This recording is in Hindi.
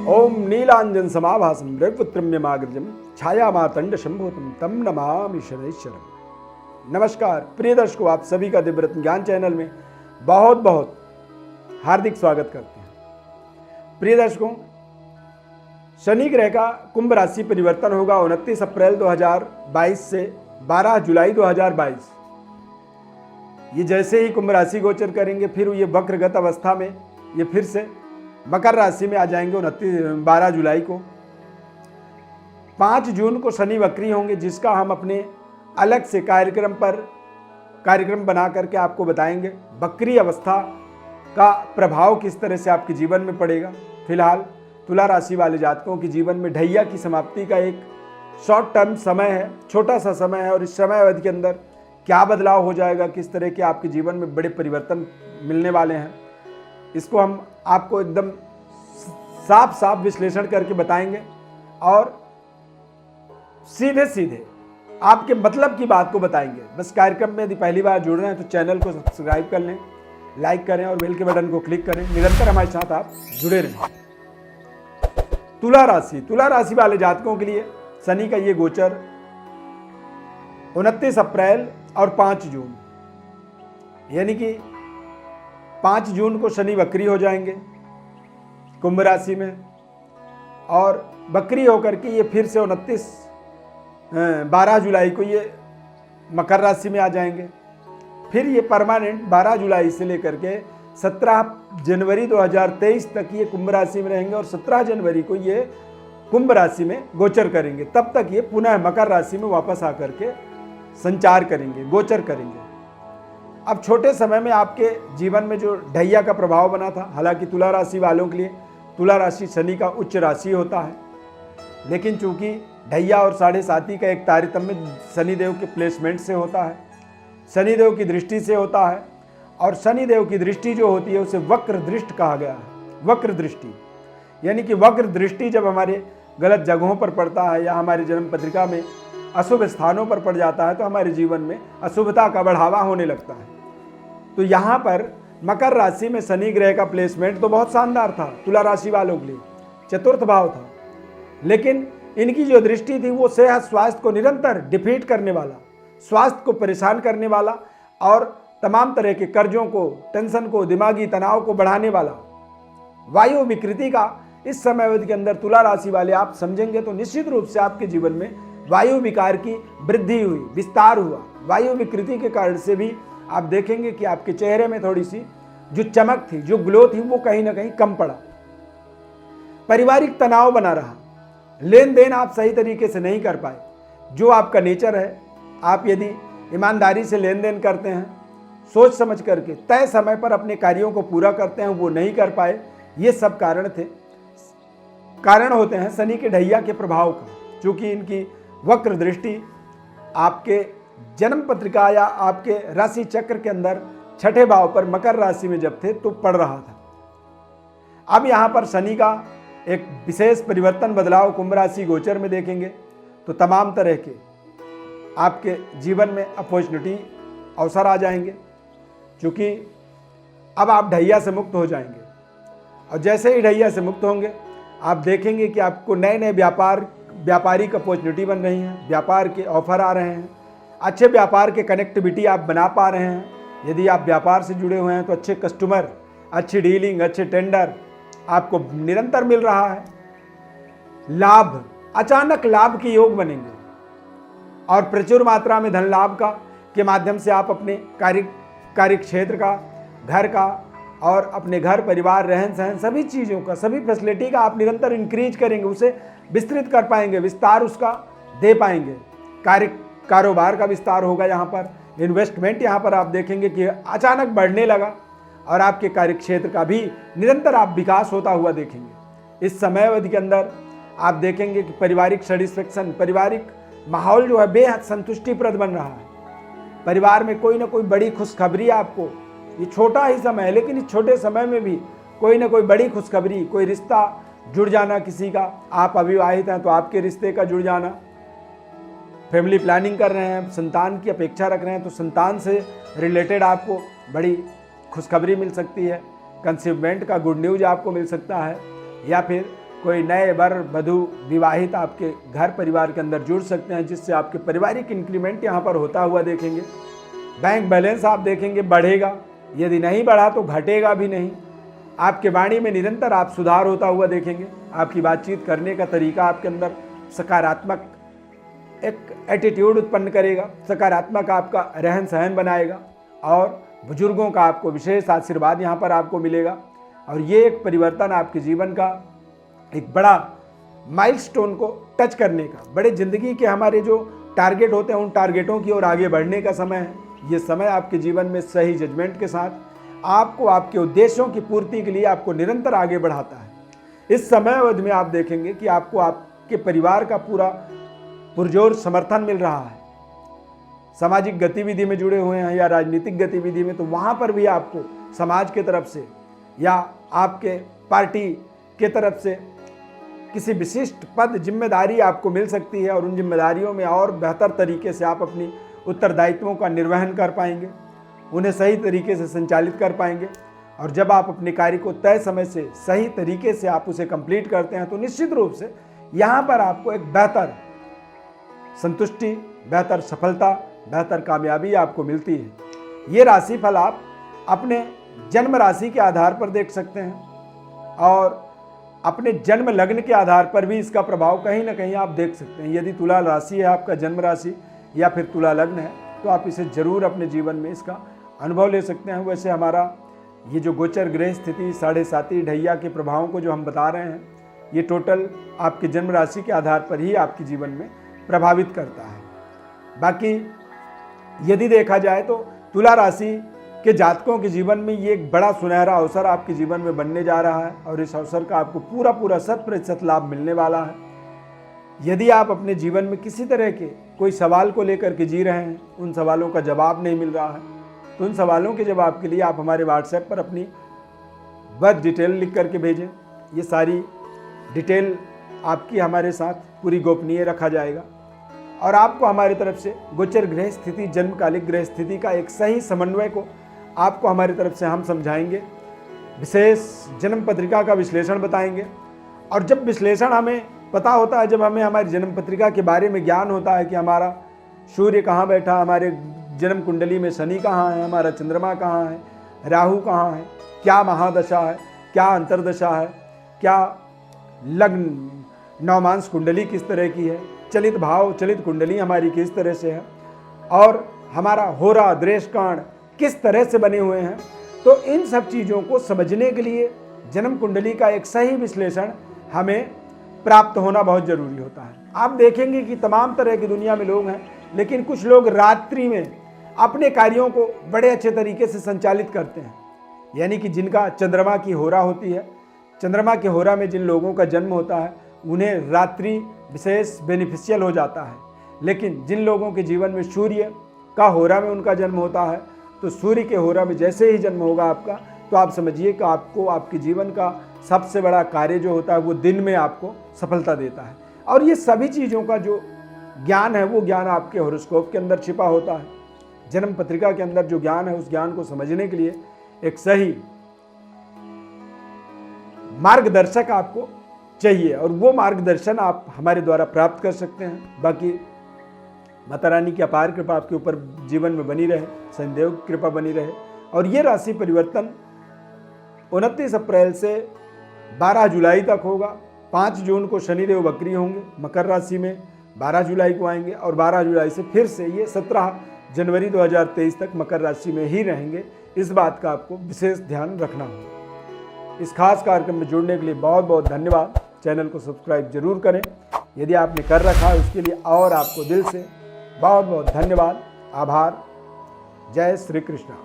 ओम नीलांजन समाभासम रविपुत्रम यमाग्रजम छाया मातंड शंभुतम तम नमामि शनैश्चरम। नमस्कार प्रिय दर्शकों, आप सभी का दिव्यरत्न ज्ञान चैनल में बहुत बहुत हार्दिक स्वागत करते हैं। प्रिय दर्शकों, शनि ग्रह का कुंभ राशि परिवर्तन होगा 29 अप्रैल 2022 से 12 जुलाई 2022। ये जैसे ही कुंभ राशि गोचर करेंगे, फिर ये वक्रगत अवस्था में ये फिर से मकर राशि में आ जाएंगे 12 जुलाई को। 5 जून को शनि वक्री होंगे, जिसका हम अपने अलग से कार्यक्रम बना करके आपको बताएंगे वक्री अवस्था का प्रभाव किस तरह से आपके जीवन में पड़ेगा। फिलहाल तुला राशि वाले जातकों के जीवन में ढैया की समाप्ति का एक शॉर्ट टर्म समय है, छोटा सा समय है, और इस समय अवधि के अंदर क्या बदलाव हो जाएगा, किस तरह के आपके जीवन में बड़े परिवर्तन मिलने वाले हैं, इसको हम आपको एकदम साफ विश्लेषण करके बताएंगे और सीधे सीधे आपके मतलब की बात को बताएंगे। बस कार्यक्रम में यदि पहली बार जुड़ रहे हैं तो चैनल को सब्सक्राइब कर लें, लाइक करें और बेल के बटन को क्लिक करें। निरंतर हमारे साथ आप जुड़े रहें। तुला राशि वाले जातकों के लिए शनि का ये गोचर 29 अप्रैल और 5 जून, यानी कि 5 जून को शनि वक्री हो जाएंगे कुंभ राशि में, और वक्री होकर के ये फिर से 12 जुलाई को ये मकर राशि में आ जाएंगे। फिर ये परमानेंट 12 जुलाई से लेकर के 17 जनवरी 2023 तक ये कुंभ राशि में रहेंगे, और 17 जनवरी को ये कुंभ राशि में गोचर करेंगे। तब तक ये पुनः मकर राशि में वापस आकर के संचार करेंगे, गोचर करेंगे। अब छोटे समय में आपके जीवन में जो ढैया का प्रभाव बना था, हालांकि तुला राशि वालों के लिए तुला राशि शनि का उच्च राशि होता है, लेकिन चूंकि ढैया और 7.5 का एक तारतम्य शनिदेव के प्लेसमेंट से होता है, शनिदेव की दृष्टि से होता है, और शनिदेव की दृष्टि जो होती है उसे वक्र दृष्टि कहा गया है। वक्र दृष्टि यानी कि वक्र दृष्टि जब हमारे गलत जगहों पर पड़ता है या हमारी जन्म पत्रिका में अशुभ स्थानों पर पड़ जाता है तो हमारे जीवन में अशुभता का बढ़ावा होने लगता है। तो यहाँ पर मकर राशि में शनि ग्रह का प्लेसमेंट तो बहुत शानदार था तुला राशि वालों के लिए, चतुर्थ भाव था, लेकिन इनकी जो दृष्टि थी वो सेहत स्वास्थ्य को निरंतर डिफीट करने वाला, स्वास्थ्य को परेशान करने वाला और तमाम तरह के कर्जों को, टेंशन को, दिमागी तनाव को बढ़ाने वाला वायु विकृति का इस समय अवधि के अंदर तुला राशि वाले आप समझेंगे तो निश्चित रूप से आपके जीवन में वायु विकार की वृद्धि हुई, विस्तार हुआ। वायु विकृति के कारण से भी आप देखेंगे कि आपके चेहरे में थोड़ी सी जो चमक थी, जो ग्लो थी, वो कहीं ना कहीं कम पड़ा। पारिवारिक तनाव बना रहा, लेन देन आप सही तरीके से नहीं कर पाए। जो आपका नेचर है, आप यदि ईमानदारी से लेन देन करते हैं, सोच समझ करके तय समय पर अपने कार्यों को पूरा करते हैं, वो नहीं कर पाए। ये सब कारण होते हैं शनि के ढैया के प्रभाव का, क्योंकि इनकी वक्र दृष्टि आपके जन्म पत्रिका या आपके राशि चक्र के अंदर 6ठे भाव पर मकर राशि में जब थे तो पड़ रहा था। अब यहाँ पर शनि का एक विशेष परिवर्तन, बदलाव कुंभ राशि गोचर में देखेंगे तो तमाम तरह के आपके जीवन में अपॉर्चुनिटी, अवसर आ जाएंगे, क्योंकि अब आप ढैया से मुक्त हो जाएंगे। और जैसे ही ढैया से मुक्त होंगे आप देखेंगे कि आपको नए नए व्यापारिक अपॉर्चुनिटी बन रही हैं, व्यापार के ऑफर आ रहे हैं, अच्छे व्यापार के कनेक्टिविटी आप बना पा रहे हैं। यदि आप व्यापार से जुड़े हुए हैं तो अच्छे कस्टमर, अच्छी डीलिंग, अच्छे टेंडर आपको निरंतर मिल रहा है। लाभ, अचानक लाभ के योग बनेंगे और प्रचुर मात्रा में धन लाभ के माध्यम से आप अपने कार्य क्षेत्र का, घर का और अपने घर परिवार, रहन सहन, सभी चीज़ों का, सभी फैसिलिटी का आप निरंतर इंक्रीज करेंगे, उसे विस्तृत कर पाएंगे, विस्तार उसका दे पाएंगे। कारोबार का विस्तार होगा। यहाँ पर इन्वेस्टमेंट यहाँ पर आप देखेंगे कि अचानक बढ़ने लगा, और आपके कार्य क्षेत्र का भी निरंतर आप विकास होता हुआ देखेंगे। इस समय अवधि के अंदर आप देखेंगे कि पारिवारिक सेटिस्फेक्शन, पारिवारिक माहौल जो है बेहद संतुष्टिप्रद बन रहा है। परिवार में कोई ना कोई बड़ी खुशखबरी आपको, ये छोटा ही समय है लेकिन इस छोटे समय में भी कोई ना कोई बड़ी खुशखबरी, कोई रिश्ता जुड़ जाना किसी का, आप अविवाहित हैं तो आपके रिश्ते का जुड़ जाना, फैमिली प्लानिंग कर रहे हैं, संतान की अपेक्षा रख रहे हैं तो संतान से रिलेटेड आपको बड़ी खुशखबरी मिल सकती है, कंसीवमेंट का गुड न्यूज आपको मिल सकता है, या फिर कोई नए वर वधू विवाहित आपके घर परिवार के अंदर जुड़ सकते हैं, जिससे आपके पारिवारिक इंक्रीमेंट यहाँ पर होता हुआ देखेंगे। बैंक बैलेंस आप देखेंगे बढ़ेगा, यदि नहीं बढ़ा तो घटेगा भी नहीं। आपके वाणी में निरंतर आप सुधार होता हुआ देखेंगे। आपकी बातचीत करने का तरीका आपके अंदर सकारात्मक एक एटीट्यूड उत्पन्न करेगा, सकारात्मक आपका रहन सहन बनाएगा और बुजुर्गों का आपको विशेष आशीर्वाद यहाँ पर आपको मिलेगा। और ये एक परिवर्तन आपके जीवन का एक बड़ा माइलस्टोन को टच करने का, बड़े ज़िंदगी के हमारे जो टारगेट होते हैं उन टारगेटों की ओर आगे बढ़ने का समय है। ये समय आपके जीवन में सही जजमेंट के साथ आपको आपके उद्देश्यों की पूर्ति के लिए आपको निरंतर आगे बढ़ाता है। इस समय अवधि में आप देखेंगे कि आपको आपके परिवार का पूरा पुरजोर समर्थन मिल रहा है। सामाजिक गतिविधि में जुड़े हुए हैं या राजनीतिक गतिविधि में, तो वहाँ पर भी आपको समाज के तरफ से या आपके पार्टी के तरफ से किसी विशिष्ट पद जिम्मेदारी आपको मिल सकती है और उन जिम्मेदारियों में और बेहतर तरीके से आप अपनी उत्तरदायित्वों का निर्वहन कर पाएंगे, उन्हें सही तरीके से संचालित कर पाएंगे। और जब आप अपने कार्य को तय समय से सही तरीके से आप उसे कंप्लीट करते हैं तो निश्चित रूप से यहाँ पर आपको एक बेहतर संतुष्टि, बेहतर सफलता, बेहतर कामयाबी आपको मिलती है। ये राशिफल आप अपने जन्म राशि के आधार पर देख सकते हैं और अपने जन्म लग्न के आधार पर भी इसका प्रभाव कहीं ना कहीं आप देख सकते हैं। यदि तुला राशि है आपका जन्म राशि या फिर तुला लग्न है तो आप इसे जरूर अपने जीवन में इसका अनुभव ले सकते हैं। वैसे हमारा ये जो गोचर ग्रह स्थिति 7.5 ढैया के प्रभावों को जो हम बता रहे हैं, ये टोटल आपके जन्म राशि के आधार पर ही आपके जीवन में प्रभावित करता है। बाकी यदि देखा जाए तो तुला राशि के जातकों के जीवन में ये एक बड़ा सुनहरा अवसर आपके जीवन में बनने जा रहा है और इस अवसर का आपको पूरा 100% लाभ मिलने वाला है। यदि आप अपने जीवन में किसी तरह के कोई सवाल को लेकर के जी रहे हैं, उन सवालों का जवाब नहीं मिल रहा है, तो उन सवालों के जवाब के लिए आप हमारे व्हाट्सएप पर अपनी बर्थ डिटेल लिख करके भेजें। ये सारी डिटेल आपकी हमारे साथ पूरी गोपनीय रखा जाएगा और आपको हमारी तरफ से गोचर ग्रह स्थिति, जन्मकालिक ग्रह स्थिति का एक सही समन्वय को आपको हमारी तरफ से हम समझाएंगे। विशेष जन्म पत्रिका का विश्लेषण बताएंगे और जब विश्लेषण हमें पता होता है, जब हमें हमारी जन्म पत्रिका के बारे में ज्ञान होता है कि हमारा सूर्य कहाँ बैठा, हमारे जन्म कुंडली में शनि कहाँ है, हमारा चंद्रमा कहाँ है, राहु कहाँ है, क्या महादशा है, क्या अंतरदशा है, क्या लग्न नवमांश कुंडली किस तरह की है, चलित भाव चलित कुंडली हमारी किस तरह से है और हमारा होरा दृष्टकांड किस तरह से बने हुए हैं, तो इन सब चीज़ों को समझने के लिए जन्म कुंडली का एक सही विश्लेषण हमें प्राप्त होना बहुत जरूरी होता है। आप देखेंगे कि तमाम तरह की दुनिया में लोग हैं, लेकिन कुछ लोग रात्रि में अपने कार्यों को बड़े अच्छे तरीके से संचालित करते हैं, यानी कि जिनका चंद्रमा की होरा होती है, चंद्रमा के होरा में जिन लोगों का जन्म होता है उन्हें रात्रि विशेष बेनिफिशियल हो जाता है। लेकिन जिन लोगों के जीवन में सूर्य का होरा में उनका जन्म होता है, तो सूर्य के होरा में जैसे ही जन्म होगा आपका, तो आप समझिए कि आपको आपके जीवन का सबसे बड़ा कार्य जो होता है वो दिन में आपको सफलता देता है। और ये सभी चीज़ों का जो ज्ञान है वो ज्ञान आपके हॉरोस्कोप के अंदर छिपा होता है। जन्म पत्रिका के अंदर जो ज्ञान है उस ज्ञान को समझने के लिए एक सही मार्गदर्शक आपको चाहिए और वो मार्गदर्शन आप हमारे द्वारा प्राप्त कर सकते हैं। बाकी माता रानी की अपार कृपा आपके ऊपर जीवन में बनी रहे, शनिदेव की कृपा बनी रहे। और ये राशि परिवर्तन 29 अप्रैल से 12 जुलाई तक होगा। 5 जून को शनिदेव वक्री होंगे, मकर राशि में 12 जुलाई को आएंगे और 12 जुलाई से फिर से ये 17 जनवरी 2023 तक मकर राशि में ही रहेंगे। इस बात का आपको विशेष ध्यान रखना होगा। इस खास कार्यक्रम में जुड़ने के लिए बहुत बहुत धन्यवाद। चैनल को सब्सक्राइब जरूर करें यदि आपने कर रखा है उसके लिए, और आपको दिल से बहुत बहुत धन्यवाद, आभार। जय श्री कृष्ण।